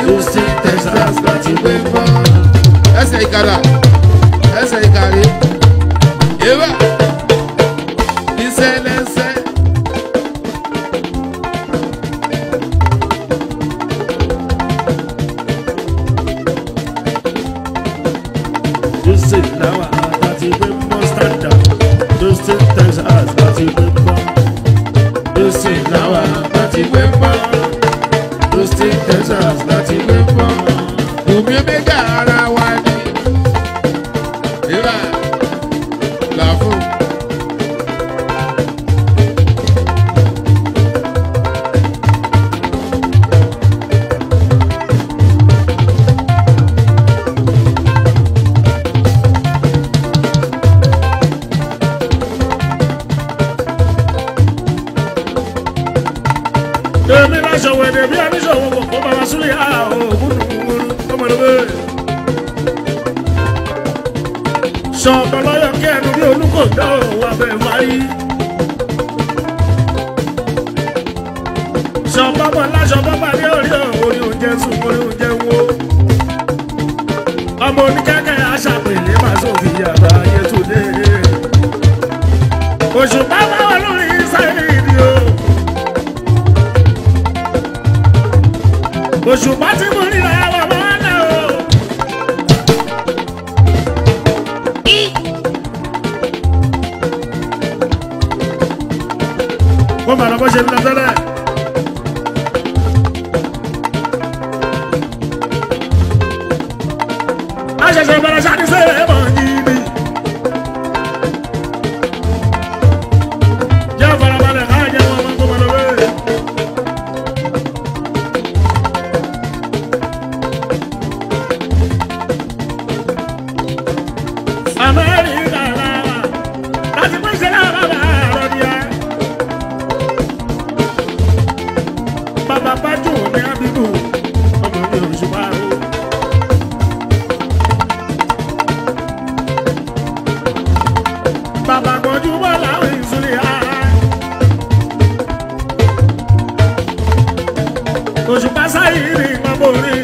Houston, Texas láti gbé bọ́. Ẹsẹ̀ ìkàrà, ẹsẹ̀ ìkàrí. Yéwà, ìṣẹ̀lẹ̀ṣẹ̀. Houston náà láti gbé bọ́ standard. Houston, Texas láti gbé bọ́. Houston náà láti gbé bọ́. Houston, Texas láti gbé bọ́. Bùnmi méjà ara wa ni. Yéwà, làfún. Èmi náà ṣòwò èdè bí oníṣòwò kò bá wa súlẹ̀ àwọn ògúnnùgbùrú ọmọdé. Ṣọ̀pọ̀ lọ́yọ̀ kí ẹnu bí olúkòdó wà bẹ́ẹ̀ wáyé. Ṣọ̀pọ̀ bọ̀ láṣọ bọ́bà ní orí orí oúnjẹ sùn orí oúnjẹ wo. Ọmọ oníkẹ́kẹ́ aṣàpèlé máa sófin yàrá ayé tó dé. Òṣùpá bá wà lórí sáyé ìdí o. Òṣùpá tí mo rí ra wà máa ń lẹ̀ o. Kó màá lọ bó ṣe ń lọ tẹ́lẹ̀. A ṣẹ̀ṣẹ̀ bẹ̀rẹ̀ ṣáàdì sẹ́yìn mọ̀ yìí. Jẹ́ farabalẹ̀ ká jẹ́ wọn máa kó mọ̀ lọ́wọ́. Amẹ́ríkà làwà láti pín ìṣẹ̀lẹ̀ bàbá àròdìyà. Bàbá Bájú ní Ábíbù, ọmọ mi Òṣùpá o. Bàbá Gbọ́njú wà láwọn ìsúlẹ̀ á. Òṣùpá sáyé ní ìpamọ́ orí.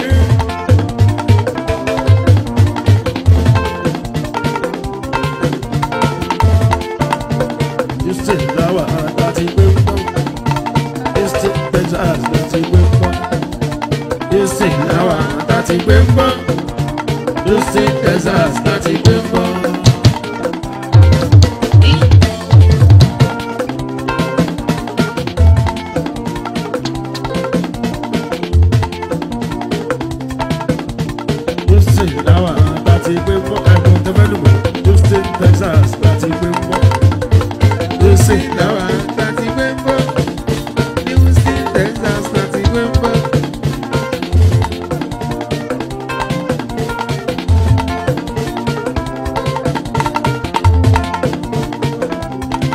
Houston náà láti gbé bọ́. Houston, Texas láti gbé bọ́. Houston náà láti gbé bọ́. Houston, Texas láti gbé bọ́. Houston náà láti gbé bọ́. Ẹ̀gbọ́n tẹ́fẹ́lùmọ̀. Houston, Texas láti gbé bọ́. Houston náà láti gbé bọ́. Houston, Texas láti gbé bọ́.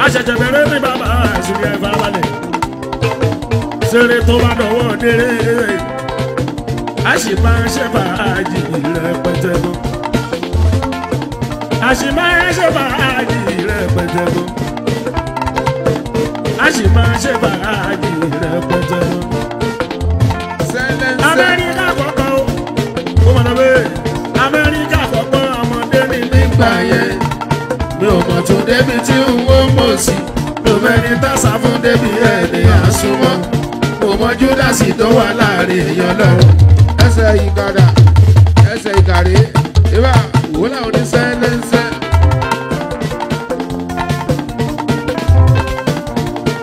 A ṣẹ̀ṣẹ̀ bẹ̀rẹ̀ ní bàbá àṣírí ẹ̀ farabalẹ̀. Ṣeré tó bá dọ̀wọ́ délé. A sì máa ń ṣe fàájì rẹpẹtẹ gan. A sì máa ń ṣe fàájì rẹpẹtẹ gan. A sì máa ń ṣe fàájì rẹpẹtẹ gan. Sẹ́lẹ̀nsẹ̀. Amẹ́ríkà kọ̀ọ̀kan o. Ó mọ̀ náà bẹ́ẹ̀. Amẹ́ríkà kọ̀ọ̀kan ọmọdé ní nígbà yẹn. Mi ò mọ̀ tó débi tí n ó mọ̀ sí. Mo mẹ́ni tásà fún débi Ẹni àsùnmọ̀. Mo mọ Júdásì tó wà láàrin èèyàn lọ́wọ́. Ẹsẹ̀ ìkàdà, ẹsẹ̀ ìkàrí. Ìbá wò láwọn ní sẹ́lẹ̀nsẹ̀.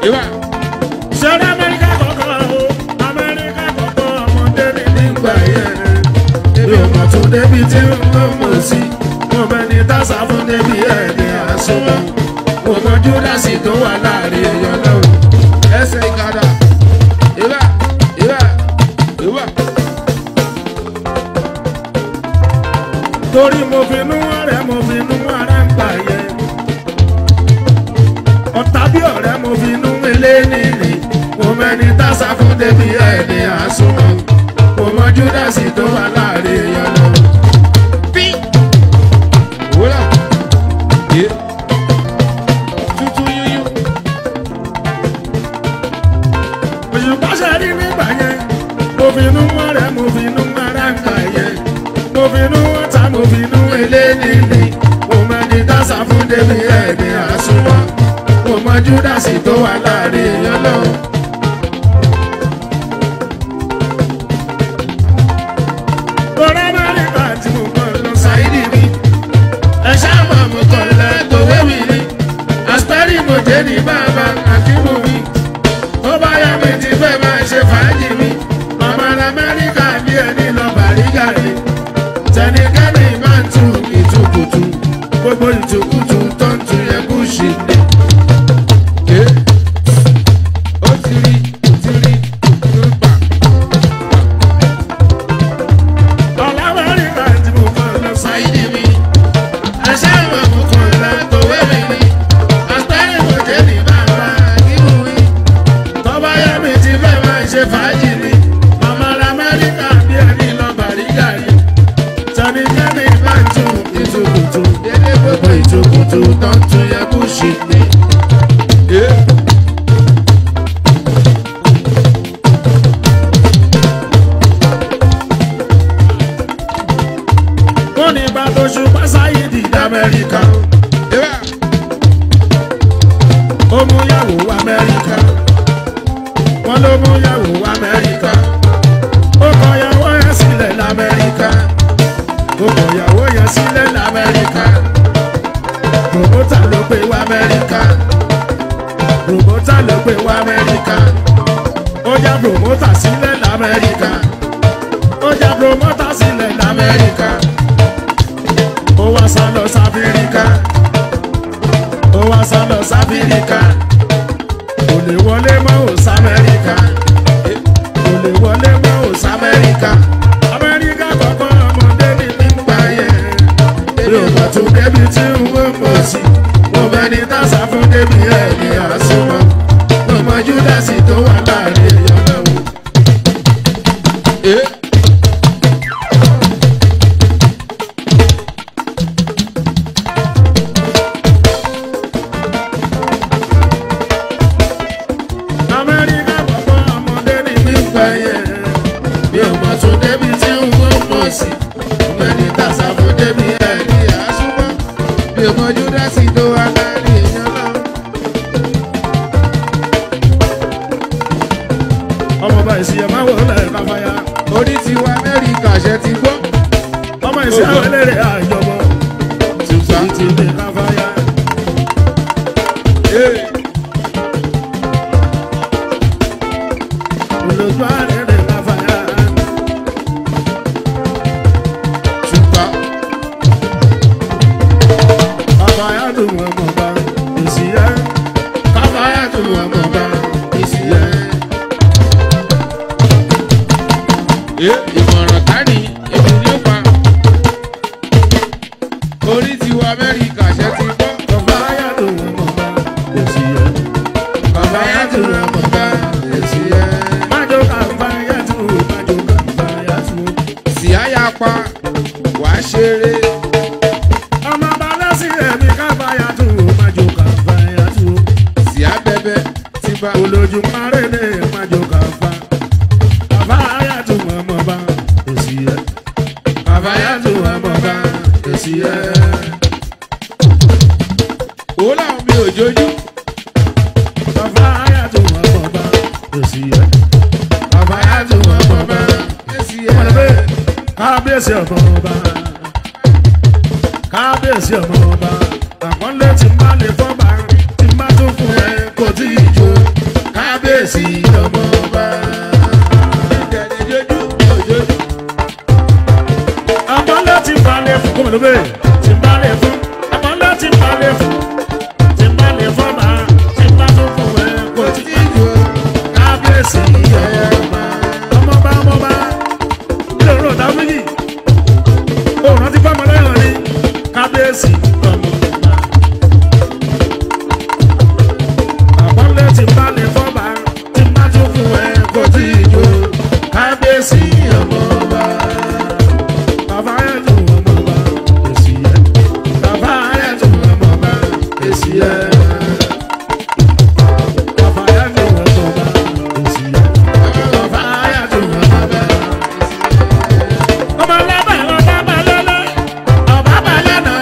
Ìbá ṣẹ́rẹ́ Amẹ́ríkà kọ̀ọ̀kan o. Amẹ́ríkà kọ̀ọ̀kan ọmọdé ní nígbà yẹn. mi ò mọ̀ tó débi tí n ó mọ̀ sí. Mo mẹ́ni tásà fún débi Ẹni àsùnmọ̀. Mo mọ Júdásì tó wà láàrin èèyàn lọ́wọ́. Ẹsẹ̀ ìkàdà. Ìbá ìbá ìbá. torí mo fi nú ọ̀rẹ́ mo fi nú ara ń gbà yẹn. Ọ̀tá bí ọ̀rẹ́ mo fi nú ilé nìyí. Mo mẹ́ni tásà fún débi ẹni àsùnmọ̀. Mo mọ Júdásì tó wà láàrin èèyàn lọ́wọ́. Bí wúlà yé tútù yúyú. Òṣùpá ṣe rí nígbà yẹn. Mo fi nú ọ̀rẹ́ mo fi nú débi ẹni àsùnmọ́ mo mọ júdásì tó wà láàrin èèyàn lọ́wọ́. Ọ̀rẹ́ Amẹ́ríkà tí mo kọ́ lọ Ṣáídì mi ẹ ṣáàmù mo kọ́ lẹ́tọ̀wé mi ni àsítẹ́rì mo jẹ́ ní bàbá àkímù mi ó bá yá mi ti fẹ́ máa ṣe fàájì mi ọmọ Amẹ́ríkà bí ẹni lọ bàrígà ni tẹnikẹ́ni máa ń tu ìtukùtù gbogbo ìtukùtù tó ń tu yẹ kú ṣì ní. Ó ti rí ló pa. Ọ̀la Amẹ́ríkà tí mo kọ́ lọ Ṣáídì mi ẹ ṣáàmù mo kọ́ lẹ́tọ̀wé mi ni àsítẹ́rì mo jẹ́ ní bàbá àkímù mi tó bá yá mi ti fẹ́ máa ṣe fàájì ni ọmọ Amẹ́ríkà bí ẹni lọ bàrígà ni tẹnikẹ́ni máa ń tu ìtukùtù délé gbogbo ìtukùtù tó ń tu yẹ kú ṣì ní. wọ́n ní bá tó ṣùgbọ́n Sáyídì Amẹ́ríkà ó mú yàwó Amẹ́ríkà wọ́n ló mú yàwó Amẹ́ríkà ó kọ yàwó yẹn sílẹ̀ l'Amẹ́ríkà ó kọ yàwó yẹn sílẹ̀ l'Amẹ́ríkà promota ló gbé wá Amẹ́ríkà promota ló gbé wá Amẹ́ríkà ó já promota sílẹ̀ l'Amẹ́ríkà ó já promota sílẹ̀ l'Amẹ́ríkà ó wá sá lọ sáfíríkà ó wá sá lọ sáfíríkà kò lè wọlé mọ́ ò sámẹ́ríkà kò lè wọlé mọ́ ò Amẹ́ríkà Amẹ́ríkà kọ̀ọ̀kan ọmọdé ní nígbà yẹn yóò bọ̀ tún débi tí ń wó mọ̀ sí mo bẹ ní tásà fún débi ẹni àsùnmọ́ mo mọ júdásì tó wà láàrin èèyàn lọ́wọ́. Amẹ́ríkà kọ̀ọ̀kan ọmọdé ní nígbà yẹn bí ọmọ tún débi tí ń wó mọ̀ sí mo bẹ ní tásà fún débi ẹni àsùnmọ́ bí ọmọ júdásì tó wà láàrin èèyàn lọ́wọ́. ọmọọba ìsìyẹ máa wò lẹ̀ káfáyà orí ti wá Amẹ́ríkà ṣe ti gbọ́. ọmọ ìsìyẹ àwọn eléré àjọbọ ṣùgbọ́n ti lè káfáyà olójú àrẹ̀rẹ̀ káfáyà ṣùgbọ́n káfáyà dùn wọn mọ̀ọ́ba ìsìyẹ káfáyà tó wà mọ̀ bá ìsìyẹ́. Ìmọ̀ràn tání èmi ní pa orí ti wá Amẹ́ríkà ṣe ti gbọ́. káfáyà dùn wọn mọ̀ọ́ba ìsìyẹ Káfáyà tó wà mọ̀ bá ìsìyẹ́. májò káfáyà tù májò káfáyà tù Síáyà pa wàá ṣeré. ọmọ balẹ̀ sí ẹ̀mí káfáyà tù májò káfáyà tù Síá bẹ́bẹ́ ti bá olójú márẹ̀lẹ̀ májò káfáyà tù wọn mọ̀ọ́ba ìsìyẹ káfáyà tó wà mọ̀ bá ìsìyẹ́. Òun làwọn mi ò jójú. káfáyà tù wọn mọ̀ọ́ba ìsìyẹ. Káfáyà tó wà mọ̀ bá ìsìyẹ́. kábíyèsí ọmọ ọba kábíyèsí ọmọ ọba àpọ́nlé tí má lè fọ́ba tí má tún fún ẹ kò tí ì jó Kábíyèsí ọmọ ọba. Ìjẹ̀lẹ̀jọ́jú òjòjú. àpọ́nlé tí má lè fún kọ́mọ̀ lóbe tí má lè fún àpọ́nlé tí má lè fún tí má lè fọ́ba tí má tún fún ẹ kò tí ì jó kábíyèsí ọmọ ọba ọmọọba ilé òrò dáfídì òun rántí fọmọ lẹ́yìn ní kábíyèsí ọmọ ọba àpọ́nlé tí má lè fọ́ba tí má tún fún ẹ kò tí ì jó kábíyèsí ọmọ ọba bàbá ẹ̀ tó ọmọ ọba èsì ẹ̀ bàbá ẹ̀ tó ọmọ ọba èsì ẹ̀ bàbá ẹ̀ tó ọmọ ọba èsì ẹ̀ bàbá ẹ̀ tó ọmọ ọba. Ọmọ lábà lọ́lá ọba balẹ̀ náà.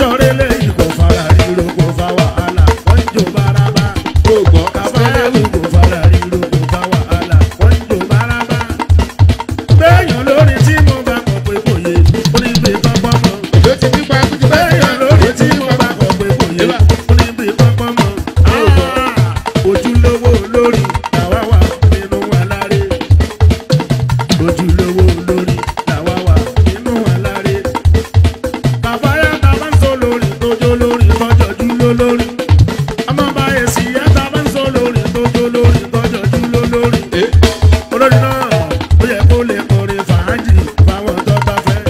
sọ̀rọ̀ lẹ́yìn kò fara ríro kò fa wàhálà wọ́n jò bárabá. gbogbo Kàfáyàwó kò fara ríro kò fa wàhálà wọ́n jò bárabá. Béèyàn lórí tí mo bá kọ̀ pé kò yé onígbè pọ́npọ́n mọ́. ló ti pípa kúti bá Béèyàn lórí tí mo bá kọ̀ pé kò yé onígbè pọ́npọ́n mọ́. Ojúlówó lórí làwa wà nínú aláré. Ojúlówó lórí làwa wà nínú aláré. Kàfáyà ta bá ń sọ lórí tójó lórí tọ́jọ́jú ló lórí. Ọmọ bá èsì yá ta bá ń sọ lórí tójó lórí tọ́jọ́jú ló lórí. Olórí náà ó yẹ kó lè kọrin fàájì fáwọn tó bá fẹ́.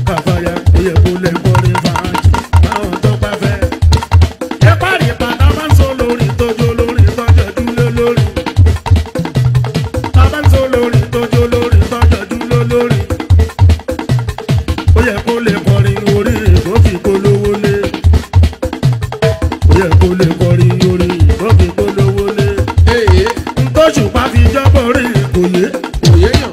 Kàfáyà ó yẹ kó lè kọrin fàájì fáwọn tó bá fẹ́. Ẹ parí bàtà bá ń sọ lórí tójó lórí tọ́jọ́jú ló lórí. Ta bá ń sọ lórí tójó lórí tọ́jọ́jú ló lórí. Ó yẹ kó lè kọrin orí ìbò fi polówó lé. Ó yẹ kó lè kọrin orí ìbò fi polówó lé. èyí Ntọ́jú bá fi jọ́bọ̀ rí ìkòyé. kò yéèyàn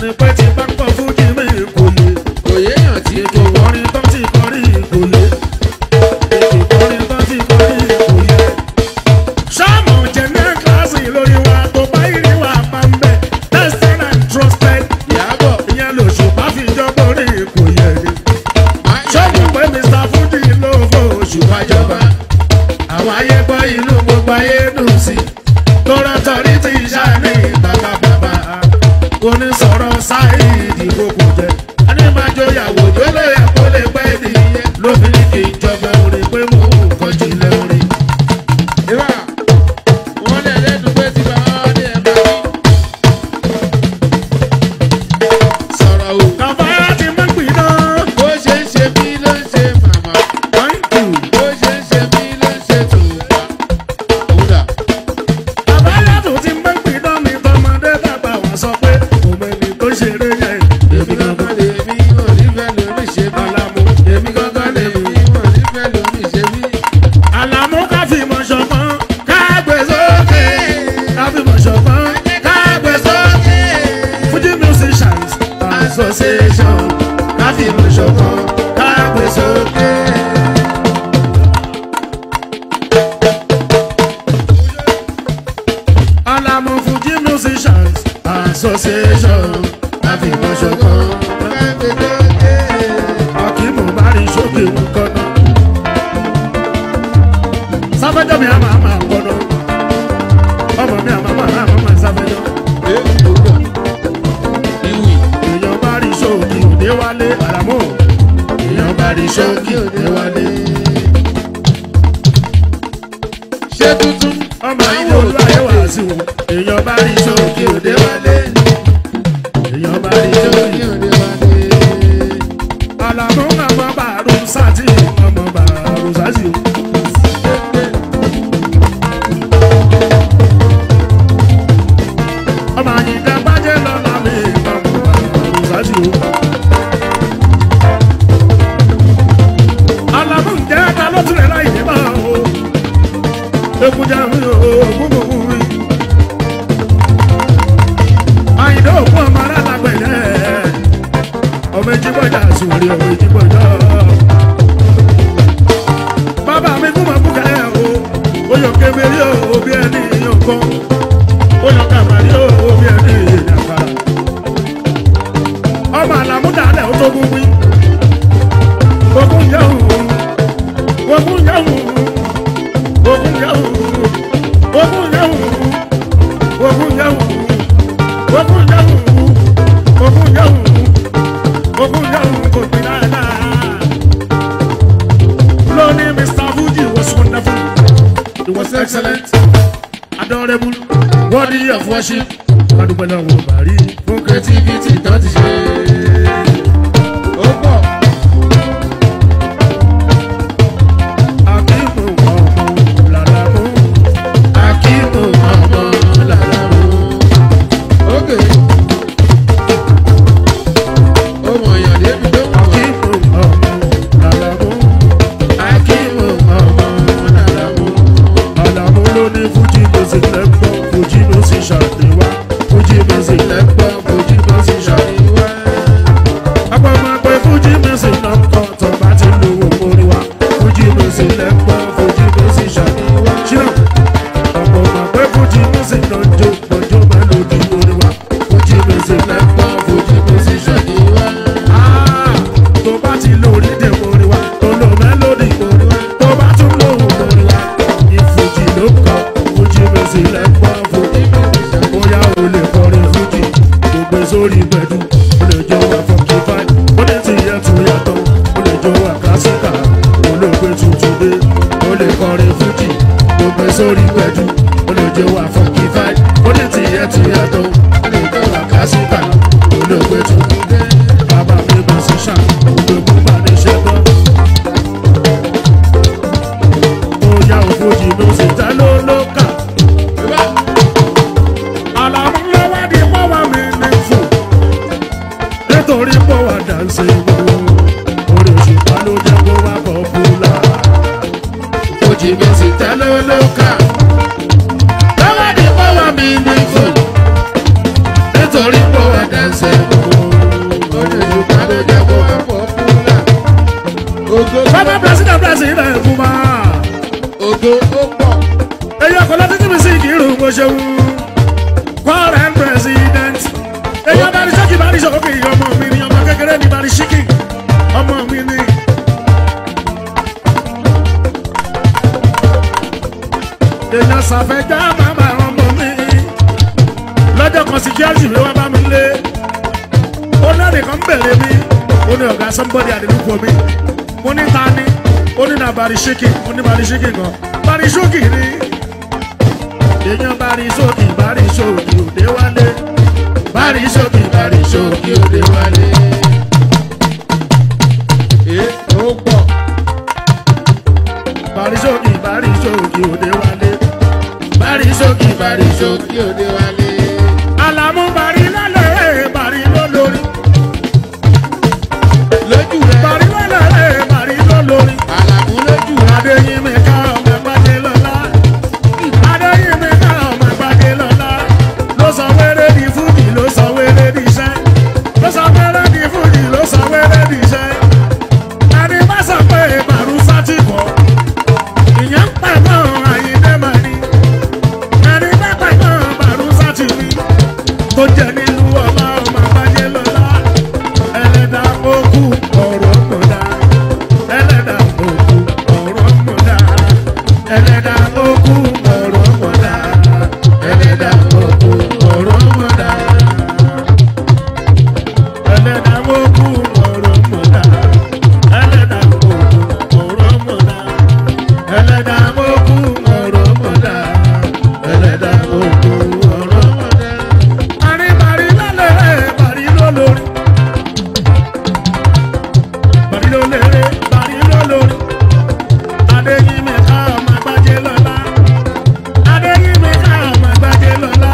Ní pẹ́ tí bá ń pọ̀ fújì mi ìkòyé. kò yéèyàn tí Ètò kọrin tó ti kọrin ìkòyé. Ètò kọrin tó ti kọrin ìkòyé. Ṣáàmù jẹ̀nẹ́ kíláàsì lórí wa tó bá ìrìn wa máa ń bẹ̀. Tested and trusted. Ìyábọ̀ Ìyẹn lòṣù bá fi jọ́bọ̀ rí ìkòyé ni. máa ń Ṣọ́gun pé Mr. Fuji ló fò oṣù wájọba. Àwọn ayé gbọ́ inú gbogbo ayé dùn sí. Tọ́rọ tọ́rí ti ṣá ní bàbá. Onísọ̀rọ̀ sáìdì kòkò jẹ. Ẹni máa jọyàwó tó lè yẹ kó lè pẹ́ nìyẹn. Lóbìnrin kì í jọba orin pé mo ń kọjú ilé orin. ìwà wọn lè lẹ́nu pé tí bàbá wọn ní ẹ̀ka ní. sọ̀rọ̀ o Kàfáyà ti mú gbìnà. bó ṣe ń ṣe mí ló ń ṣe màmá Thank you. bó ṣe ń ṣe mí ló ń ṣe tòun. kódà Kàfáyà tó ti mú gbìnà mi tọmọdé dàgbà wá sọ pé òmìnir tó ṣeré yẹn. èmi gangan lè mí wọn nífẹ̀ẹ́ lómi ṣe mí. Àlàmú. èmi gangan lè mí wọn nífẹ̀ẹ́ lómi ṣe mí. Àlàmú ká fi mọ̀ ṣọ̀kan ká gbé sókè. Ká fi mọ̀ ṣọ̀kan ká gbé sókè. Fuji Musicians Association ká fi mọ̀ ṣọ̀kan ká gbé sókè. Àlàmú Fuji Musicians Association ká fi mọ̀ ṣọ̀kan. Akímù bá rí sókè ń kọ́nà. Sáfẹ́jọ́ mi àmà àmà gbọ́dọ̀. Ọmọ mi àmà àmà àmà sáfẹ́jọ́. ìwì Èèyàn bá rí sókè òde wálé Àlàmú. Èèyàn bá rí sókè òde wálé. ṣé tuntun Ọmọ ìwé olúwayé wá sí wọn. Èèyàn bá rí sókè òde wálé. Èèyàn bá rí sókè òde wálé. Àlàmú ọmọ bàrú sátì ọmọ bàrú sátì o. Ọmọ àyíká bàjẹ́ lọ́la mi ọmọ bàrú sátì o. Àlàmú ǹjẹ́ ta ló tilẹ̀ láì dé bá o. Ekujà mi o, gbogbo mi. Àyìndé òkú ọmọ alágbẹ̀dẹ. Ọmọ Ejígbọ́jà sùnwòrì ọmọ Ejígbọ́jà. Bàbá mi kú mọ̀ búkẹ́ o. Oyè kébèrè o, bí ẹni yọ̀kọ́. Oyè kàmárì o, bí ẹni ìyàkàrà. Ọmọ Àlàmú dàlẹ̀ ó tó gbogbo. Ogun yẹ̀wò. Ogun yẹ̀wò. Ogun yẹ̀wò. Ogun yẹ̀wò. Ogun yẹ̀wò. Ogun yẹ̀wò. Ogun yẹ̀wò. Ogun yẹ̀wò kò gbin dáadáa. Lónìí Mr. Fuji was wonderful. It was excellent. Adorable. Worthy of worship. Adúpẹ́ lọ́wọ́ bàrí. fún creativity tó ti ṣe. ó pọ̀ Akíkò ọmọ Làlàmú. akíkò ọmọ Làlàmú. ókè ó mọ̀ èèyàn débi tó mọ̀. Akíkò ọmọ Làlàmú. akíkò ọmọ Làlàmú. Àlàmú ló ní Fuji music lẹ́gbọ́n. Fuji music ṣàdéwá. Fuji music lẹ́gbọ́n. lẹ́gbọ́n fojú bó ti ṣàríwá. nítorí pọ̀ wá dànsẹ̀ ìwò orí òṣùpá ló jẹ́ kó wá pọ́pùlà. Ojì mi sì tẹ́lẹ̀ lóka. Lọ́wọ́ ní pọ́wọ́ mi ní fún. Nítorí pọ̀ wá dànsẹ̀ ìwò orí òṣùpá ló jẹ́ kó wá pọ́pùlà. Former president Kuma. Ògo ó pọ̀. Èyí ọkọ̀ lọ títí mi sí ìkírun mo ṣeun. Current president. Èyí ọba ní sọ́kì bá ní sọ́kì ọmọ mi ni ọmọ kékeré ní bari ṣíkì. Ọmọ mi ni. Èèyàn ṣàfẹ́jà bàbá ọmọ mi. Lọ́jọ́ kan sí jẹ́rìsì mi wá bá mi lé. Ó lẹ́nìkan bẹ̀rẹ̀ mi. Ó ní ọ̀gá somebody àdínúkọ mi. Mo ní ta ni? Ó ní na bari ṣíkì. Mo ní bari ṣíkì kan. Bari ṣókì ni. Èèyàn bari ṣókì òde wálé. Bari ṣókì òde wálé. Ó pọ̀. Bari ṣókì òde wálé. Bari ṣókì òde wálé. Àlàmú bari lálẹ́ bari lólórí. Lójú rẹ̀. Bari lálẹ́ bari lólórí. Àlàmú lójú rẹ̀. Adéyínmi ká ọmọ ìpàdé lọ́la. Adéyínmi ká ọmọ ìpàdé lọ́la. Ló sọ wéré di fújì ló sọ wéré di iṣẹ́. Ló sọ wéré di fújì ló sọ wéré di iṣẹ́. Ẹni bá sọ pé màrú sátì kọ́. Ìyẹn ń pẹ̀ mọ́ Àyìndé Màní. Ẹni bá pẹ̀ mọ́ màrú sátì mi. Tó jẹ́ nílùú ọba ọmọ ìpàdé lọ́la. Ẹlẹ́dàá ó kú ọ̀rọ̀ mọ̀dá. Ẹlẹ́dàá ó kú ọ̀rọ̀ mọ̀dá. Ẹlẹ́dàá ó kú ọ̀rọ̀ mọ̀dá. Ẹlẹ́dàá ó kú ọ̀rọ̀ mọ̀dá. Ẹlẹ́dàá ó kú ọ̀rọ̀ mọ̀dá. Ẹlẹ́dàá ó kú ọ̀rọ̀ mọ̀dá. Ẹlẹ́dàá ó kú ọ̀rọ̀ mọ̀dá. Ẹlẹ́dàá ó kú ọ̀rọ̀ mọ̀dá. Àríbàrí lálẹ́ bàrí lólórí. Bàrí lóléré bàrí lólórí. Adéyínmi ká ọmọ ìgbàjẹ́ lọ́la. Adéyínmi ká ọmọ ìgbàjẹ́ lọ́la.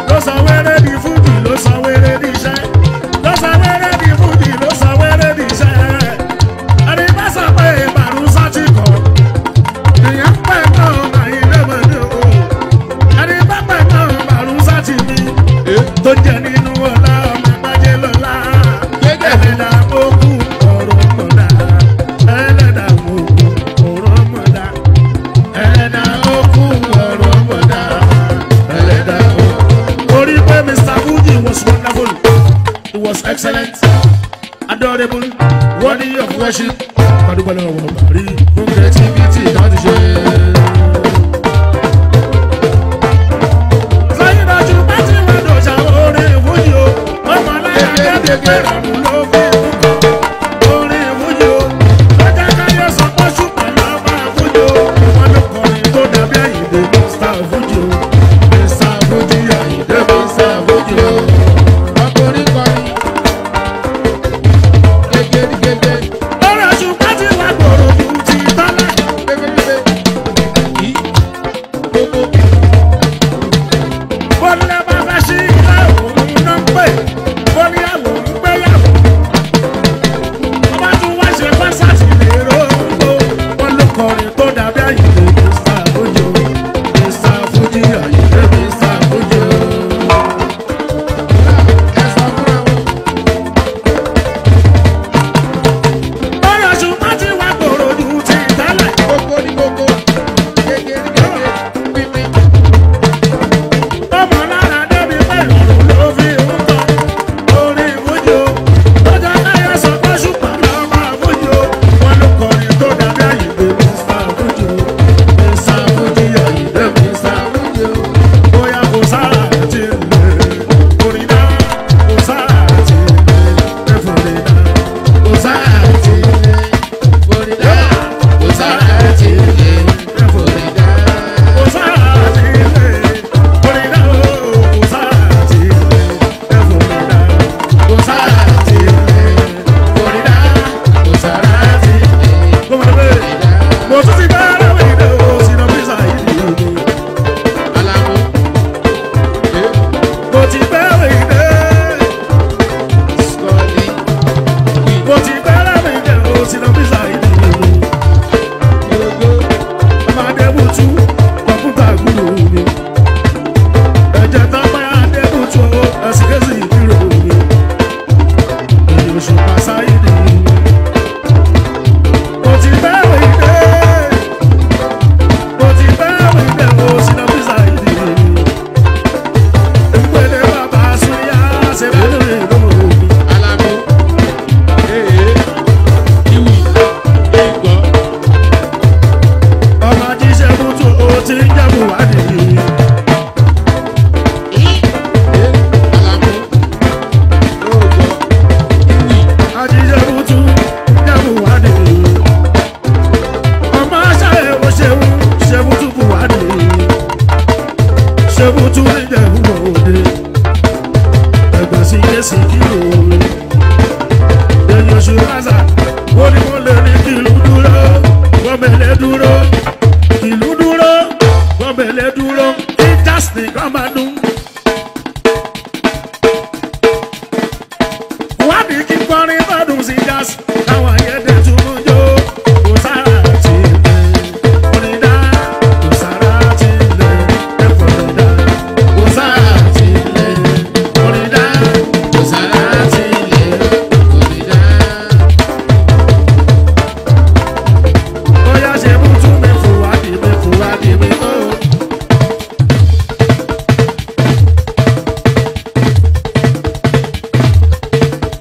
Ló sọ wéré di fújì ló sọ wéré di iṣẹ́. Ló sọ wéré di fújì ló sọ wéré di iṣẹ́. Ẹni bá sọ pé màrú sátì kọ́. Ìyẹn pẹ̀ mọ́ Àyìndé Màní o. Ẹni bá pẹ̀ mọ́ màrú sátì mi. Tó jẹ́ nínú ọ̀la ọmọ ìgbàjẹ́ lọ́la. Ẹlẹ́dàá ó kú ọ̀rọ̀ mọ̀dá. Ẹlẹ́dàá ó kú ọ̀rọ̀ mọ̀dá. Ẹlẹ́dàá ó kú ọ̀rọ̀ mọ̀dá. Ẹlẹ́dàá ó. Orí pé Mr. Fuji was wonderful. He was excellent, adorable, worthy of worship. Kadubala wọ bàrí fún creativity náà ti ṣe. Sẹ́yìn dájú bá ti wá dọ̀jà orin ìwúyì o. Ọmọ aláya kẹ́kẹ́ rọrùn ló fi kúkọ. Orin ìwúyì o. Lọ́jà káyọ̀ sọ pé ṣùgbọ́n lọ́ba Fuji o. Wọ́n ló kọrin tó dàbí Àyìndé Mr. Fuji o. Mr. Fuji Àyìndé Mr. Fuji o. Ọkùnrin kọrin. Gégé. Ọ̀rọ̀ ṣùgbọ́n ti wá gbòòrò ju ti tọ́lá. Gbégbé. Yí. Gbogbo. Bọ́lá bá fẹ́ sí ilé òun náà ń pè. Bọ́lá àwọn ń gbéyàwó. kọrin bọ́dún sí jásí káwọn ayẹ́dẹ́ tún mú jó kò sára ti lè orin dá kò sára ti lè ẹ̀fọ́ dá kò sára ti lè orin dá kò sára ti lè orin dá. Bóyá ṣe mú tún mi fòwádìí mi ó.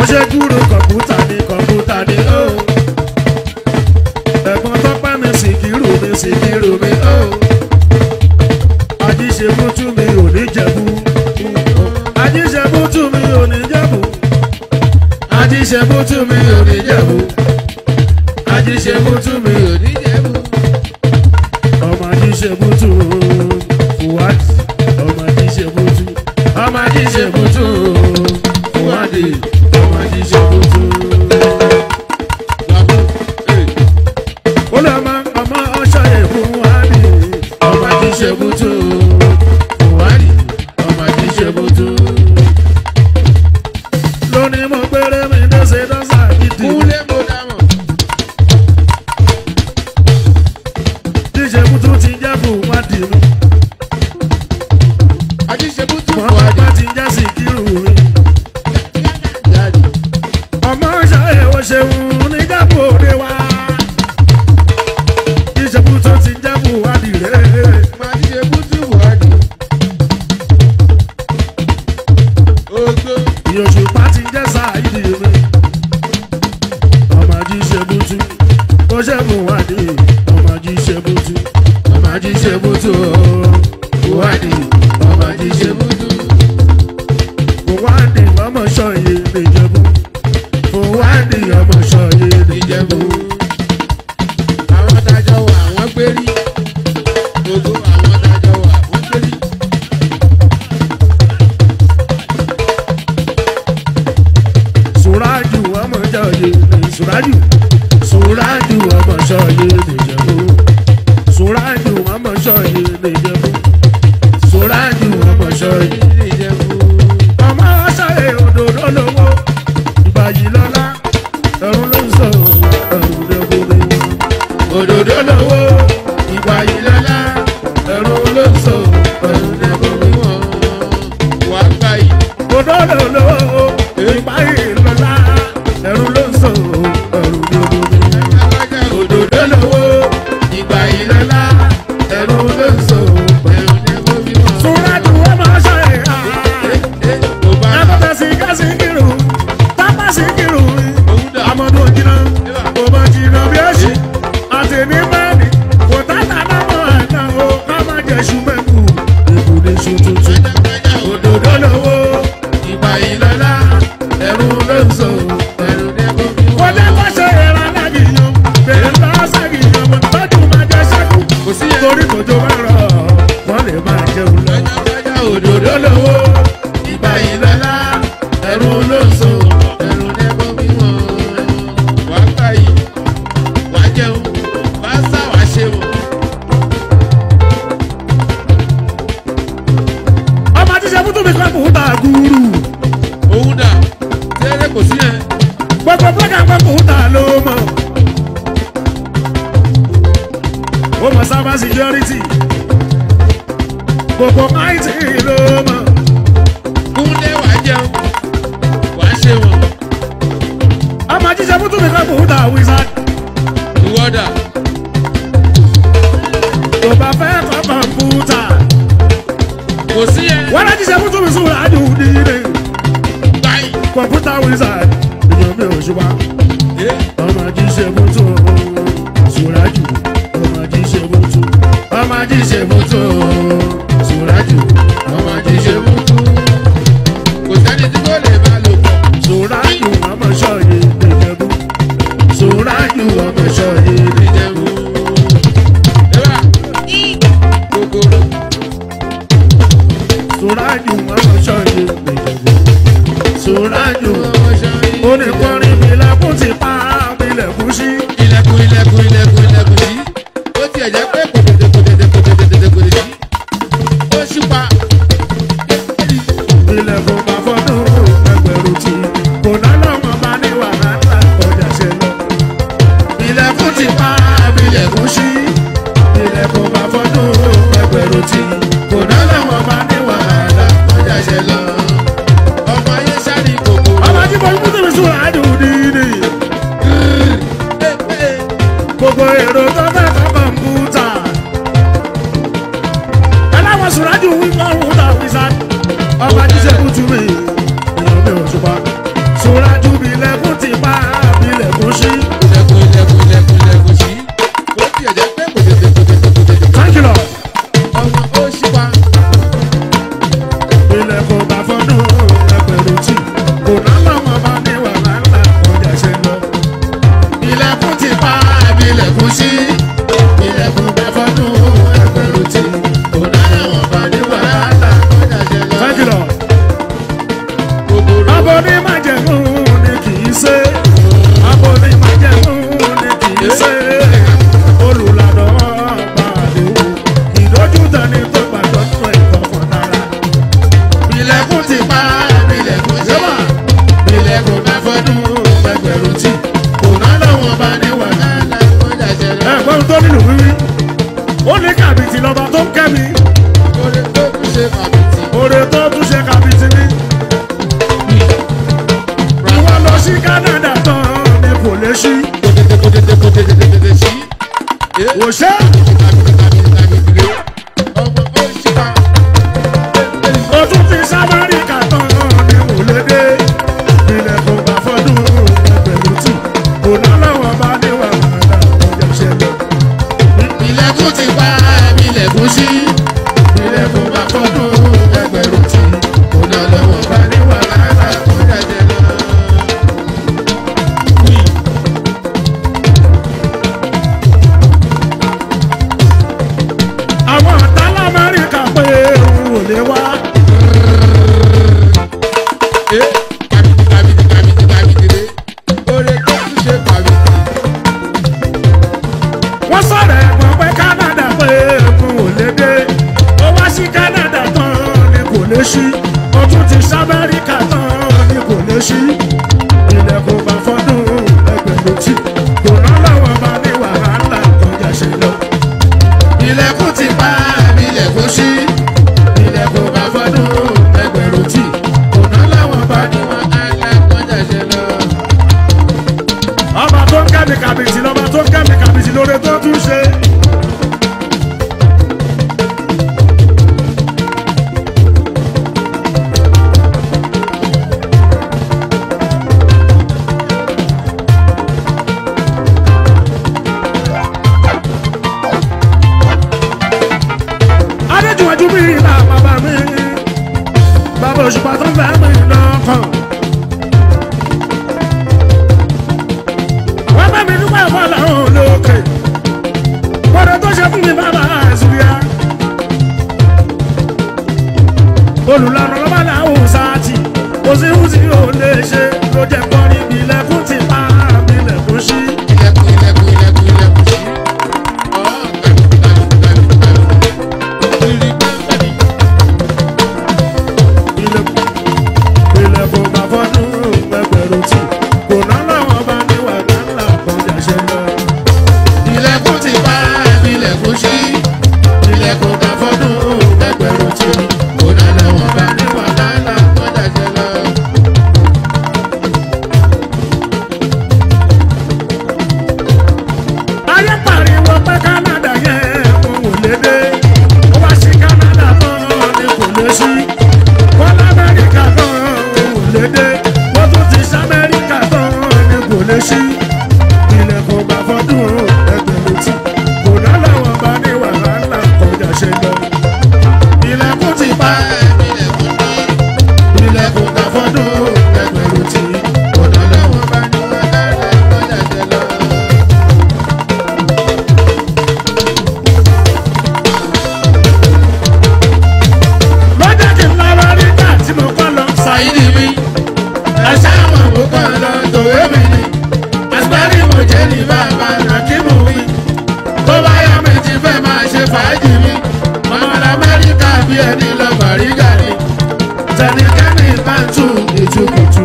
Ṣé dúró kọ̀mpútà ni ó. Ẹ̀gbọ́n tọ́pẹ́ mi Síkírù mi ó. Ajíṣebútú mi ò ní jẹ̀bú. Ajíṣebútú mi ò ní jẹ̀bú. Ajíṣebútú mi ò ní jẹ̀bú. Ajíṣebútú mi ò ní jẹ̀bú. Ọmọ Ajíṣebútú Fúwádì. Ọmọ Ajíṣebútú. Ọmọ Ajíṣebútú Fúwádì. Ọmọ Ajíṣebútú. Olùmọ ọmọ ọṣọ Fúwádì. Ọmọ Ajíṣebútú Fúwádì. Ọmọ Ajíṣebútú. Lónìí mo gbére mi dọ́sẹ̀ dọ́sà gidi. Kúlẹ̀ mo dámọ̀. Ajíṣebútú ti jẹ́ Fúwádì mi. Ajíṣebútú Fúwádì ti jẹ́ Síkírù mi. Ọmọ ṣayẹ wo ṣeun níjàpọ̀ òde wa. Ajíṣebútú ti jẹ́ Fúwádì rẹ̀. Ajíṣebútú Fúwádì. Òṣùpá ti jẹ́ Sáìdì mi. Ọmọ Ajíṣebútú ó ṣe Fúwádì. Ọmọ Ajíṣebútú. Ọmọ Ajíṣebútú Fúwádì. Ọmọ Ajíṣebútú. Fúwádì ọmọ ṣọyẹ nìjẹ̀bú. Fúwádì ọmọ ṣọyẹ nìjẹ̀bú. Àwọn tájọ wà wọ́n gbérí. Gbogbo àwọn tájọ wà wọ́n gbérí. Sùrájù ọmọ ṣọyẹ ní Sùrájù. Sùrájù ọmọ ṣọyẹ nìjẹ̀bú. Sùrájù ọmọ ṣọyẹ nìjẹ̀bú. Sùrájù ọmọ ṣọyẹ nìjẹ̀bú. Ọmọ ṣọyẹ òdòdó lówó. Ìbàyí lọ́lá ẹ̀rù ló ń sọ ẹ̀rù lẹ́gbẹ̀rẹ̀. Òdòdó lówó Ìbàyí lọ́lá ẹ̀rù ló ń sọ ẹ̀rù lẹ́gbẹ̀rẹ̀ wọn. Wà á gbà yìí. Òdòdó lówó Ìbàyí lọ́lá ẹ̀rù ló ń sọ ẹ̀rù lẹ́gbẹ̀rẹ̀. Òdòdó lówó Ìbàyí lọ́lá ẹ̀rù ló ń sọ ẹ̀rù lẹ́gbẹ̀rẹ̀ wọn. Sùrájù ọmọ ṣọyẹ àbọ̀tẹ̀ Síkírù pápá Síkírù àmọ́dún òjìnà ọmọ jìnà bí ẹ̀ṣin àtẹ̀ní bẹ́ẹ̀ni kò tàtà náà àná o ká má jẹ́ ṣùgbẹ́kù èkúdé ṣu tuntun. Òdòdó lówó Ìbàyí lọ́lá ẹ̀rù ló ń sọ ẹ̀rù lẹ́gbẹ̀rẹ̀ wọn. kò dé bá ṣe yẹra lágìyàn bèrè ńlá ságìyàn mọ̀ tọ́jú máa jẹ́ ṣẹ́kù Kò sí yẹn. torí tòjó bá rọ̀ wọ́n lè máa jẹun lọ. Òdòdó lówó Ìbàyí lọ́lá ẹ̀rù ló ń sọ ẹ̀rù lẹ́gbẹ̀rẹ̀ wọn. Wà á gbà yìí. Wà á jẹun. Wà á sá wà á ṣe wọn. Ọmọ Ajíṣebútú mi kọ́ kùúta gúrú Òun dà. Tẹ́lẹ̀ kò sí yẹn. gbogbo bọ́gà kọ́ kùúta ló mọ̀. Ó mọ̀ sábà security gbogbo máìtì ló mọ̀. Kúnlé wà á jẹun. Wà á ṣe wọn. Ọmọ Ajíṣebútú mi kọ́ kùúta wizard Ìwọ́dà. tó bá fẹ́ kọ́ kọ̀mpútà. Kò sí yẹn. Wọ́n Ajíṣebútú mi sùn láàdù nílé Báyìí. kọ̀mpútà wizard èèyàn mi ò ṣùgbọ́n. Ọmọ Ajíṣebútú Sùrájù. Ọmọ Ajíṣebútú. Ọmọ Ajíṣebútú Sùrájù. Ọmọ Ajíṣebútú. Kò sẹ́ni tí kò lè bá lò pọ̀. Sùrájù ọmọ ṣọyẹ nìjẹ̀bú. Sùrájù ọmọ ṣọyẹ nìjẹ̀bú. Ewà. Kòkòrò. Sùrájù ọmọ ṣọyẹ nìjẹ̀bú. Sùrájù Ọmọ ṣan yìí. oníkọrin mi lákùn ti ẹgbẹ̀rún tí kò ná lọ́wọ́ bá ní wàhálà kọjá ṣe lọ. ilẹ̀kùn ti pa ilẹ̀kùn ṣí ilẹ̀kùn bá fọdún ẹgbẹ̀rún tí kò ná lọ́wọ́ bá ní wàhálà kọjá ṣe lọ. ọba tó ń kẹ́mi kàbìtì lọ́ba tó ń kẹ́mi kàbìtì lóore tó tún ṣe. adéjúwájú mi là bàbá mi bàbá òṣùpá tó fẹ́ mi lọ́kàn. wọ́n bá mi dúpẹ́ fọlá olókè gbọ́dọ̀ tó ṣe fún mi bàbá àṣùbíà. olùlànà lọ́ba làwọn sáàtì kò sí ohun tí yóò lè ṣe ló jẹ́ kọ́ níbi ilẹ̀kùn ti pa àmì ilẹ̀kùn ṣí. ilẹ̀kùn ṣí. ilẹ̀kùn bá fọ́dún ẹgbẹ̀rún tí kò ná lọ́wọ́ bá ní wàhálà kọjá ṣe lọ. ilẹ̀kùn ti pa ilẹ̀kùn ṣí ilẹ̀kùn bá fọdún ẹgbẹ̀rún tí kò ná lọ́wọ́ bá ní wàhálà kọjá ṣe lọ. ayé pariwo pé Canada yẹn òun ò lè dé ó wá sí Canada tán ni kò lè sí wọ́n l'Amẹ́ríkà tán òun ò lè dé wọ́n tún ti sí Amẹ́ríkà tán ni kò lè sí ilẹ̀kùn bá fọ́dún ẹgbẹ̀rún tí kò ná lọ́wọ́ bá ní wàhálà kọjá ṣe lọ. ilẹ̀kùn ti pa ilẹ̀kùn ṣí ilẹ̀kùn bá fọdún ẹgbẹ̀rún tí kò ná lọ́wọ́ bá ní wàhálà kọjá ṣe lọ. lọ́jọ́ kí n lọ Amẹ́ríkà tí mo kọ́ lọ Sàyídì mi ẹ̀ṣẹ́ àwọn àbúkọ́ lọ tòwé mi ni àgbárí mo jẹ́ ní bàbá Nàkímù mi tó bá yá mi ti fẹ́ máa ṣe fàájì mi ọmọ lamẹ́ríkà bí ẹni lọ Bàrígà ni tẹnikẹ́ni bá ń tu ìtukùtù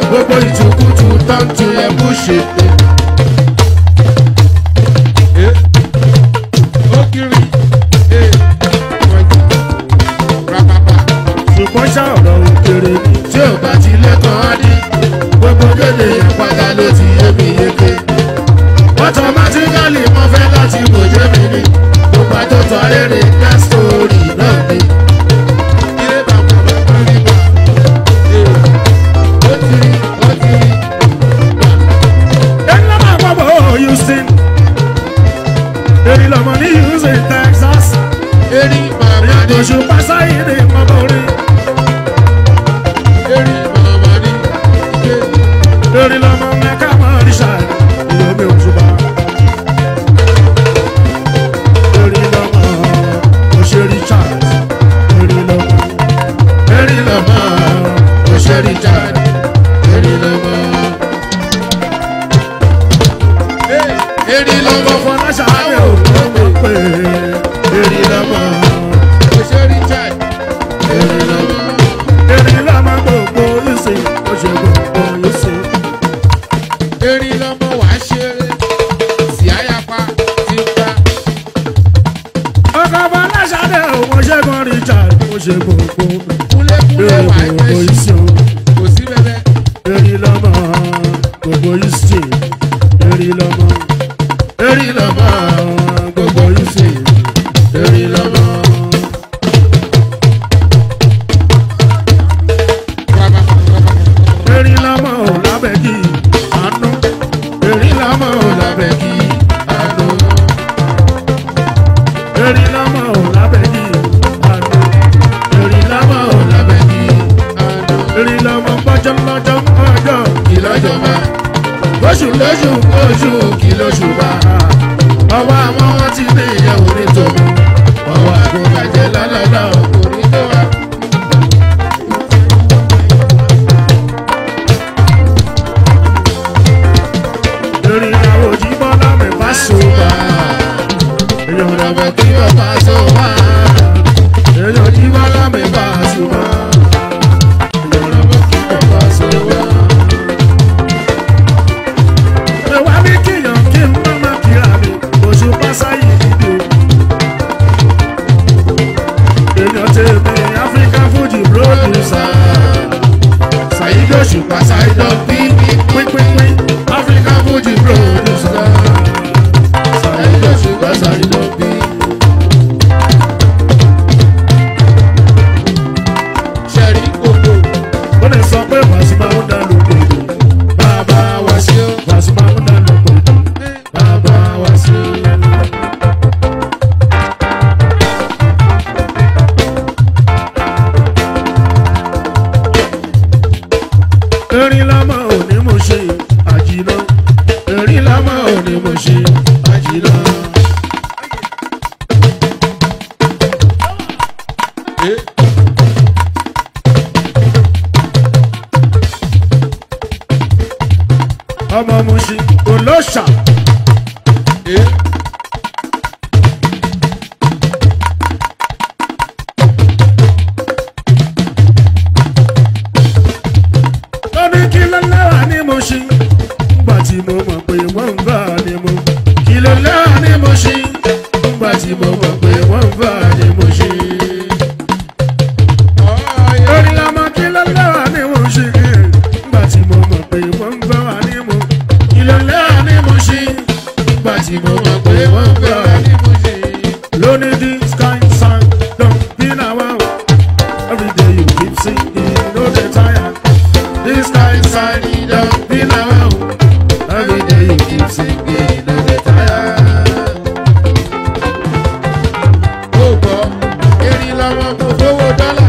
gbogbo ìtukùtù tó ń tu ẹ̀ bú ṣe pé. ó kiri rapapa ṣùgbọ́n ṣá ọ̀rọ̀ òkèrè ni. tí ò bá ti lẹ́kọ̀ọ́ á ní gbogbo kéde àpáta ló ti yé mi yéké. automatically mo fẹ́ láti wòye mi ní gbogbo àtọ́tọ̀ ayére gas story náà ni. ilé bàbá bàbá rí bá ó ti rí gbà. ẹni lọ́mọ àpapọ̀ Houston èyí lọ́mọ ní Houston Texas eri màmá ní òṣùpá sáyé mọ́mọ́ orí eri màmá ní ike. èyí lọ́mọ mẹ́ka mọ́ríṣà ìyọ̀mí òṣùpá èyí lọ́mọ òṣèré Charles èyí lọ́mọ òṣèré jáde eri lọ́mọ. eri lọ́mọ fọláṣà àbẹ̀ òkú pé eri lọ́mọ òṣèré jáde eri lọ́mọ. èyí lọ́mọ gbogbo ìsìn oṣù gbogbo ìsìn. eri lọ́mọ wà á ṣeré sí àyàpá ti gbà. ọkọ̀ fọláṣà àbẹ̀ òkú ṣẹ́gun Richard oṣù gbogbo kúlékúlé wà á gbogbo gbé ìsìn. kò sí bẹ́bẹ́. èyí lọ́mọ gbogbo ìsìn èyí lọ́mọ gbogbo ìsìn èyí lọ́mọ. èyí lọ́mọ ò lábẹ́ kí àánú èyí lọ́mọ ò lábẹ́ kí àánú èyí lọ́mọ ò lábẹ́ kí àánú èyí lọ́mọ ò lábẹ́ kí àánú èyí lọ́mọ pọ́jọ́ lọ́jọ́ ọjọ́ ìlọ́jọ́ máa lóṣù lóṣù oṣù kí lóṣù bá ọwọ́ àwọn wọn ti ní ìyàwó ní tòun ọwọ́ àgùnbàjẹ́ lọ́lọ́lọ́ òní tó wá. èyí ìyàwó jí bọ́lá mi bá so wá èyí ọmọ kí ọba sọ wá jí bọ́lá mi bá so wá. ọmọ kí ọba sọ wá. ṣe àjìlọ. ọmọ Mushin olóṣà. lóní kí ló lẹ́wà ní Mushin nígbà tí mo mọ̀ pé wọ́n ń bá ní mo. kí ló lẹ́wà ní Mushin nígbà tí mo mọ̀ pé wọ́n ń bá ní Mushin. lóní lọ́mọ kí ló lẹ́wà ní Mushin nígbà tí mo mọ̀ pé wọ́n ń bá ní mo. kí ló lẹ́wà ní Mushin nígbà tí mo mọ̀ pé wọ́n ń bá ní Mushin. lóní this kind song don't be now every day you keep singing no dey tire. This kind song don't be now every day you keep singing no dey tire. ó gbọ́ erin lọ́mọ kò fowó dọ́là.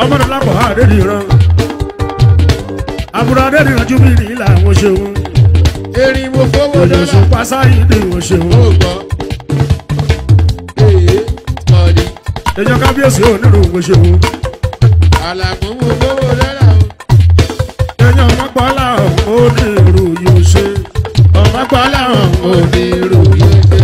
ọmọdé lápò àdéhìí rán àbúrò àdéhìí rán júbí ní ìlà àwọn ṣeun. erin mo fowó dọ́là òjò sùn pásá ìdè wọn ṣeun. ó gbọ́ ọ̀dì. èèyàn kábíyèsí onírú wọn ṣeun. àlàkùn mo fowó dọ́là o. èèyàn ọmọgbọ́lá onírú yóò ṣe. ọmọgbọ́lá onírú yóò ṣe.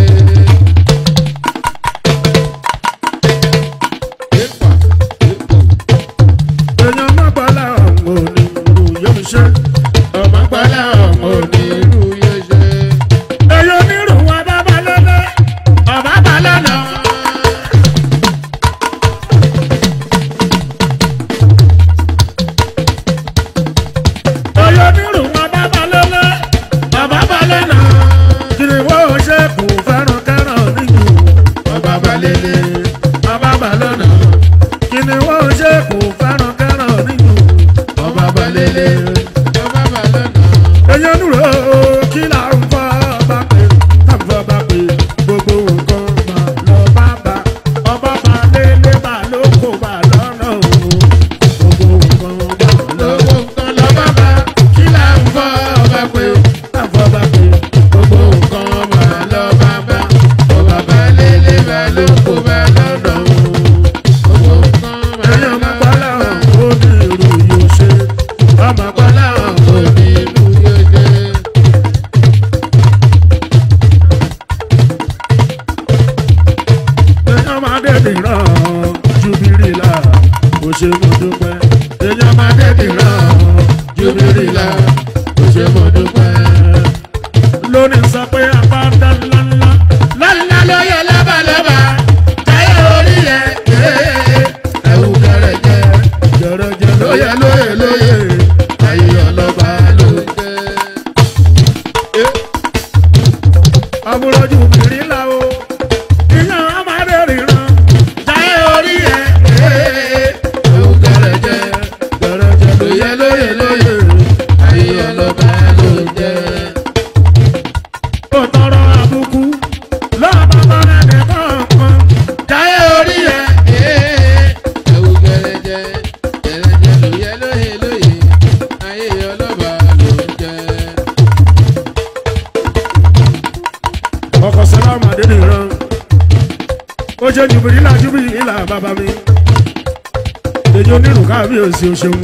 kábíyèsí o ṣeun.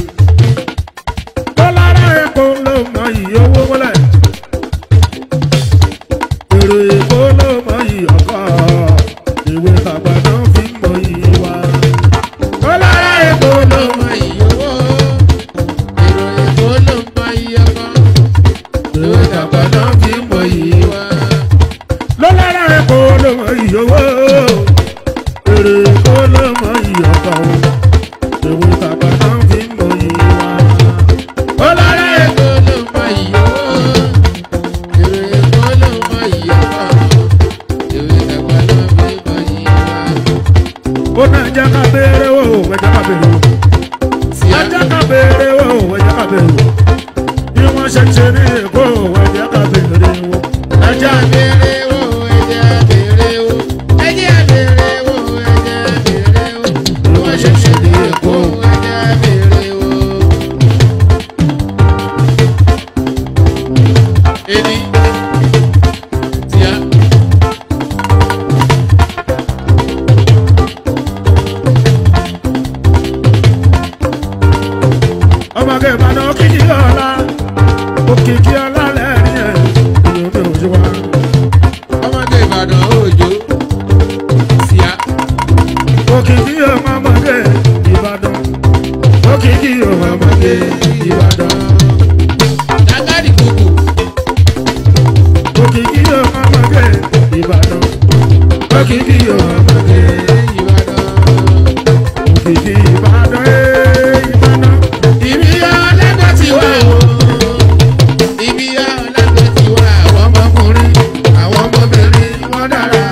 Bọ́lára Èkó ló mọ iyì owó wọlé. Èrò Èkó ló mọ iyì ọkọ̀. Ìwé bàbá náà fi mọ iyì wa. Bọ́lára Èkó ló mọ iyì owó. Èrò Èkó ló mọ iyì ọkọ̀. Ìwé bàbá náà fi mọ iyì wa. Bọ́lára Èkó ló mọ iyì owó. Èrò Èkó ló mọ iyì ọkọ̀. Ìwé bàbá náà fi mọ iyì wa. Bọ́lára Èkó ló mọ iyì owó. Èrò Èkó ló mọ iyì ọkọ̀. Ìwé bàbá náà fi mọ iyì wa. Ó náà jẹ́ ká béèrè wò, ẹ̀jẹ̀ ká béèrè wò. Ẹ̀jẹ̀ ká béèrè wò, ẹ̀jẹ̀ ká béèrè wò. Bí wọ́n ṣe ń ṣe ní Èkó, ẹ̀jẹ̀ ká béèrè wò. Ẹ̀jẹ̀ béèrè wò, òkìkí ọmọdé Ìbàdàn. Òkìkí Ìbàdàn Ìbàdàn. Ibi ọlẹ́gbẹ́ ti wá o. Ibi ọlẹ́gbẹ́ ti wá àwọn ọmọkùnrin àwọn ọmọbìnrin wọ́n dára.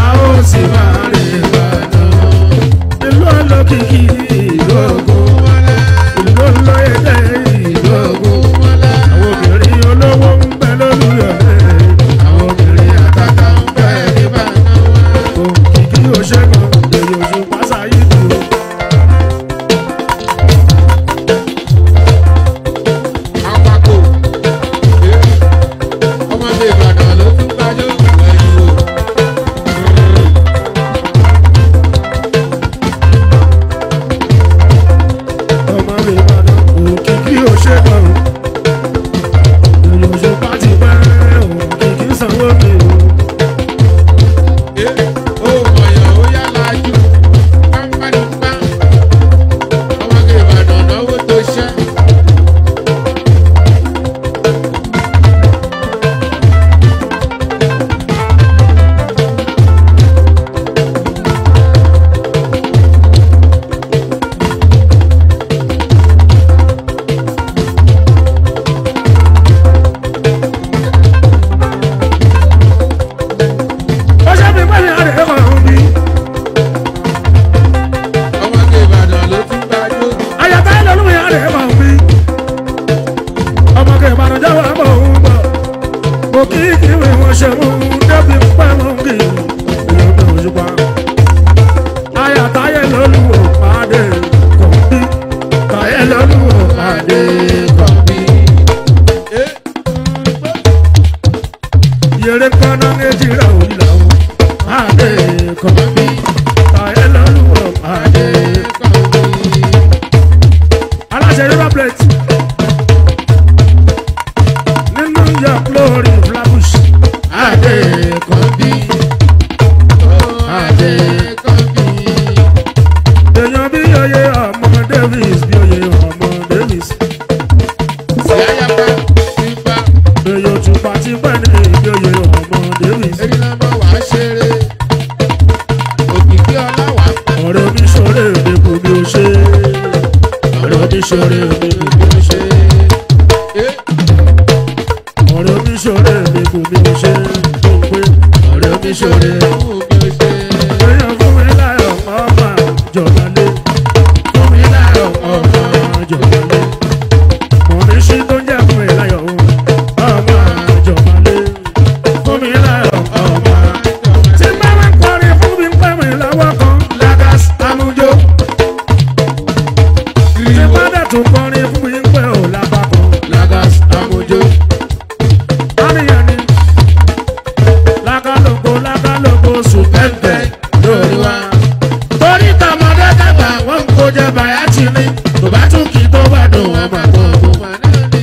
A ó sì máa rìn Ìbàdàn. Ìlú olókìkí ìlú Ògúnmọ́lá. Ìlú olóyèdè ìlú Ògúnmọ́lá. Àwọn obìnrin olówó ń bẹ lólùyọ̀lé. Àwọn obìnrin àtàtà ń bẹ nìbàdàn wá. Òkìkí òṣèlú èrè oṣù pásá yìí dúró. Àpapọ̀ ọmọdé Ìbàdàn ló tún gbájú ẹ̀yìn wò. Ọmọdé Ìbàdàn òkìkí òṣèlú èrè oṣù pátì pẹ́ òkìkí sanwó mi o. Ó mọ̀yàn ó yá lájú pápánipá ọmọdé Ìbàdàn náwó tó ṣẹ́. Ó ṣe fi pẹ́lú àrẹ ẹ̀kọ́ ọ̀hún bí. Ọmọdé Ìbàdàn ló tún gbájú. Àyàtá ẹ̀ lọ́lùmí àrẹ ẹ̀kọ́ ọ̀hún bí. Ọmọdé Ìbàdàn jáwọ́ àbọ̀ òun bọ̀. Òkìkí ìwé wọn ṣe mú débi pẹ́ mọ́ kí ìyẹn mi ò ṣùpá. Àyàtá ẹ̀ lọ́lùwò pàdé kọ̀ọ̀bí. Tàyẹ̀ lọ́lùwò pàdé kọ̀ọ̀bí. Yèrè kaná méjì rà òyìn làwọn. Pàdé kọ̀ọ̀bí. Tàyẹ̀ lọ́lùwò pàdé kọ̀ọ̀bí. Aláṣẹ Yorùbá plate. Nínú yọ glory flabush. Adé kọ̀ọ̀bí. Adé kọ̀ọ̀bí. Èèyàn bí oyè ọmọ Davis bí oyè ọmọ Davis. Síáyápá nípa. Èèyàn tùpá ti pẹ́ ní bí oyè ọmọ Davis. Èyí ló mọ̀ wá ṣeré. Òkìkí ọláwà. Ọ̀rẹ́ mi ṣoré èdè kò bí o ṣe. Ọ̀rẹ́ mi ṣoré èdè kò bí o ṣe. Ọ̀rẹ́ mi ṣoré èdè kò bí o ṣe. Ọ̀rẹ́ mi ṣoré èdè kò bí o ṣe. Èèyàn fún mi láyọ̀ ọmọ jọ̀gbọ́nlé. Fún mi láyọ̀ ọmọ jọ̀gbọ́nlé. Mọ̀mí ṣí tó ń jẹ́ fún mi láyọ̀ ọmọ jọ̀gbọ́nlé. Fún mi láyọ̀ ọmọ. Tí bá wá kọrin fún mi pẹ́ mi lọ́wọ́ kan. Lagas amújó. Tí bá dẹ̀ tún kọrin fún mi pẹ́ ò lápá kan. Lagas amújó. Àníyànní. Lákàlókò sùn pẹ́ńpẹ́ lórí wa. Torí tọmọdé dàgbà wọ́n ń kó jẹ bàyá tì ní. Tó bá tún kí tó bá dùn wọ́n máa gbọ́ ọ̀gbọ́n máa náà ní.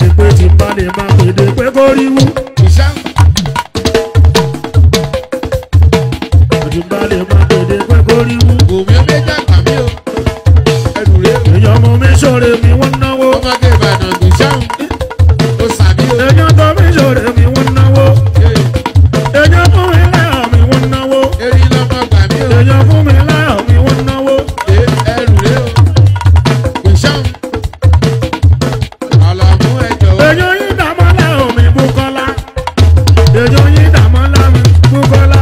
Ìpè tí bá lè máa pèdè pé kó rí wú. Ìbá lè máa pèdè pé kó rí wú. Òmí ó méjì àgbà mí o. Ẹrù rẹ̀. Èèyàn mú mi ṣòro mi wọ́n náwó. Ọmọdé Ìbàdàn kò ṣáhùn. Ó sàbí o. Èèyàn tó mi ṣòro mi wọ́n náwó. Èèyàn fún mi láyọ̀ mi wọ́n náwó. Èyí lọ́mọ gbà mí o. Èèyàn fún mi láyọ̀ mi wọ́n náwó. Ẹrù rẹ̀ o. Kò ṣáhùn. Àlàmú ẹjọ́. Èèyàn yín dàmọ́ láyọ̀ mi Bùkọ́lá. Èèyàn yín dàmọ́ láyọ̀ mi Bùkọ́lá.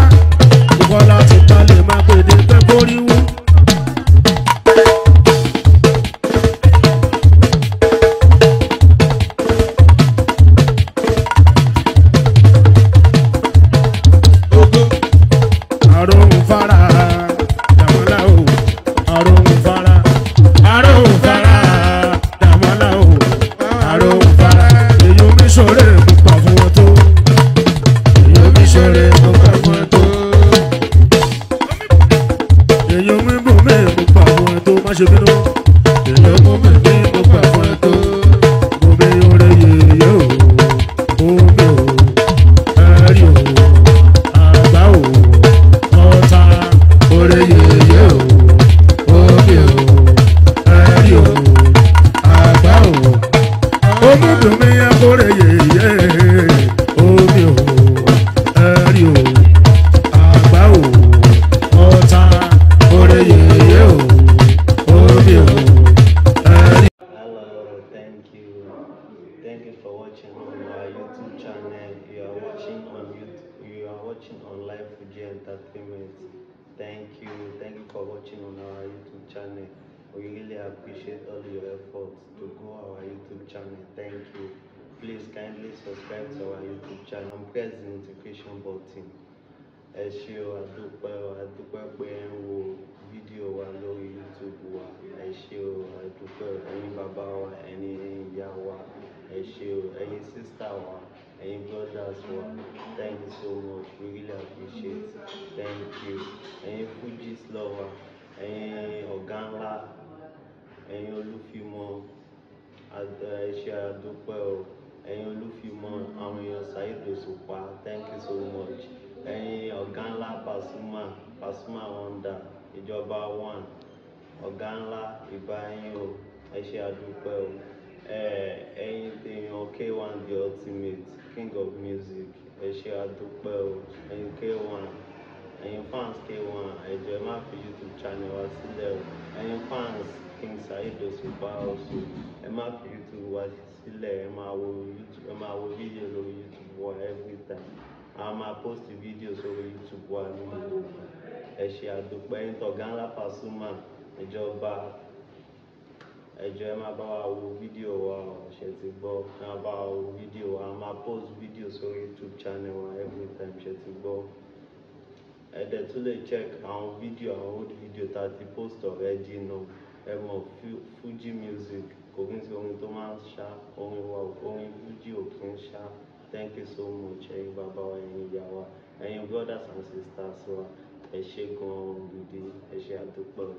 Bùkọ́lá ti ta lè máa pèdè pé kó rí wú. Àròhùn fara dàmọ́lá o. Àròhùn fara. Àròhùn fara dàmọ́lá o. Àròhùn fara. Èyí omi ṣòro mo pa fún wọn tó. Èyí omi ṣòro mo pa fún wọn tó. Èyí omi bù mí mo pa fún wọn tó. Má ṣe bínú. Èyí omi bù mí mo pa fún wọn tó. Mo bí oore yèyé o. Omi o. Ẹ̀rí o. Àgbá o. Ọ̀tá oore yèyé o. Omi o. Ẹ̀rí o. Àgbá o. Omi dùn mí ẹ kóre yèyé. Omi o. Ẹ̀rí o. watching on our YouTube channel. You are watching on YouTube. You are watching on Live Fuji Entertainment. Thank you for watching on our YouTube channel. We really appreciate all your efforts to grow our YouTube channel. Thank you. Please kindly subscribe to our YouTube channel and press the notification button. Ẹ ṣé o, àdúpẹ́ pé ẹ ń wo fídíò wa lórí YouTube wa. Ẹ ṣé o, àdúpẹ́ ẹ̀yin bàbá wa, ẹ̀yin ìyá wa. Ẹ ṣé o, ẹ̀yin sister wa, ẹ̀yin brothers wa. Thank you so much, we really appreciate. Thank you. Ẹ̀yin Fuji lover, ẹ̀yin ọ̀gá ńlá, ẹ̀yin Olúfimọ. Ẹ ṣé àdúpẹ́ o. Ẹ̀yin Olúfimọ, àwọn èèyàn Saheed Òṣùpá. Thank you so much. Ẹ̀yin ọ̀gá ńlá Pasuma Wonder, ìjọba one. Ọ̀gá ńlá ìbá yín o. Ẹ ṣé àdúpẹ́ o. Ẹ̀yin tèèyàn K1 the ultimate king of music. Ẹ ṣé àdúpẹ́ o. Ẹ̀yin K1, ẹ̀yin fans K1, ẹ jọ̀ọ́ ẹ má fi YouTube channel wa sílẹ̀ o. Ẹ̀yin fans King Saheed Òṣùpá also, ẹ má fi YouTube wa sílẹ̀. Ẹ máa wo fídíò lórí YouTube wa every time. A máa post fídíò sórí YouTube wa ní gbogbo ìgbà. Ẹ ṣé àdúpẹ́. Ẹ̀yin tọ̀gá ńlá Pasuma, ìjọba, ẹ jọ̀ọ́ ẹ máa bá wa wo fídíò wa o, ṣé ti gbọ́. Ẹ máa bá wa wo fídíò wa. A máa post fídíò sórí YouTube channel wa every time, ṣé ti gbọ́. Ẹ dẹ̀ tún lè check àwọn fídíò, àwọn old fídíò tá a ti post already náà. Ẹ mọ̀ Fuji music kò kí n ṣe orin tó máa ń ṣá, orin Fuji ò kí ń ṣá. Thank you so much, ẹ̀yin bàbá wa, ẹ̀yin ìyá wa, ẹ̀yin brothers and sisters wa. Ẹ ṣé gan-an gidi, ẹ ṣé àdúpẹ́ o.